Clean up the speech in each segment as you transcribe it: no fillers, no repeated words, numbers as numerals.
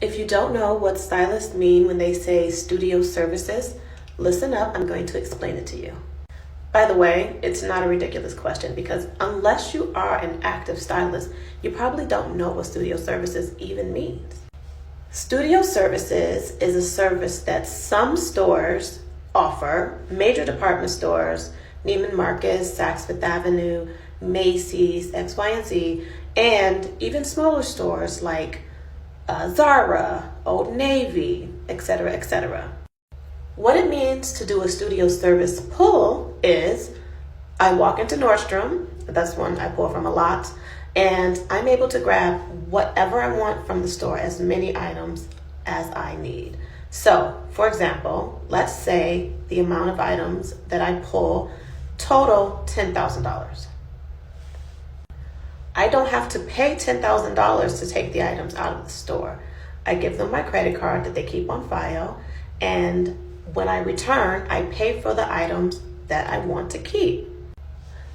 If you don't know what stylists mean when they say studio services, listen up, I'm going to explain it to you. By the way, it's not a ridiculous question because unless you are an active stylist, you probably don't know what studio services even means. Studio services is a service that some stores offer, major department stores, Neiman Marcus, Saks Fifth Avenue, Macy's, X, Y, and Z, and even smaller stores like Zara, Old Navy, etc., etc. What it means to do a studio service pull is I walk into Nordstrom, that's one I pull from a lot, and I'm able to grab whatever I want from the store, as many items as I need. So, for example, let's say the amount of items that I pull total $10,000. I don't have to pay $10,000 to take the items out of the store. I give them my credit card that they keep on file, and when I return, I pay for the items that I want to keep.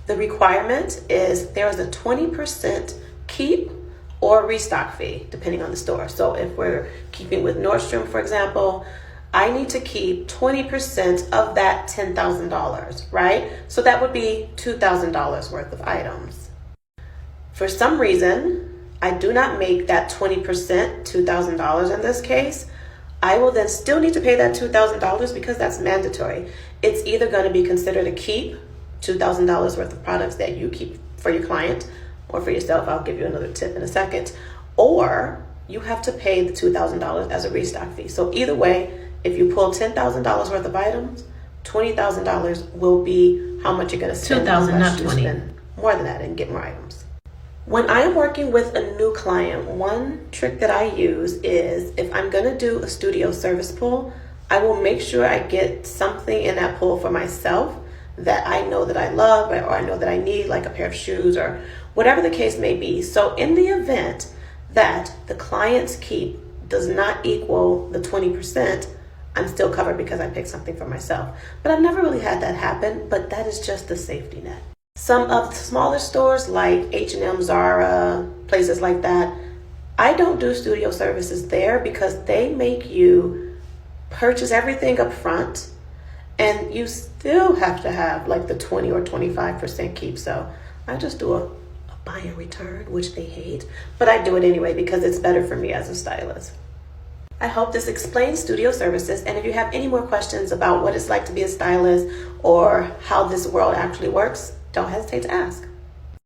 The requirement is there is a 20% keep or restock fee, depending on the store. So if we're keeping with Nordstrom, for example, I need to keep 20% of that $10,000, right? So that would be $2,000 worth of items. For some reason, I do not make that 20%, $2,000 in this case. I will then still need to pay that $2,000 because that's mandatory. It's either going to be considered a keep, $2,000 worth of products that you keep for your client or for yourself. I'll give you another tip in a second. Or you have to pay the $2,000 as a restock fee. So either way, if you pull $10,000 worth of items, $20,000 will be how much you're going to spend. $2,000, not $20,000. Spend more than that and get more items. When I am working with a new client, one trick that I use is if I'm going to do a studio service pull, I will make sure I get something in that pull for myself that I know that I love or I know that I need, like a pair of shoes or whatever the case may be. So in the event that the client's keep does not equal the 20%, I'm still covered because I picked something for myself. But I've never really had that happen, but that is just the safety net. Some of the smaller stores like H&M, Zara, places like that, I don't do studio services there because they make you purchase everything up front and you still have to have like the 20 or 25% keep. So I just do a buy and return, which they hate, but I do it anyway because it's better for me as a stylist. I hope this explains studio services, and if you have any more questions about what it's like to be a stylist or how this world actually works, don't hesitate to ask.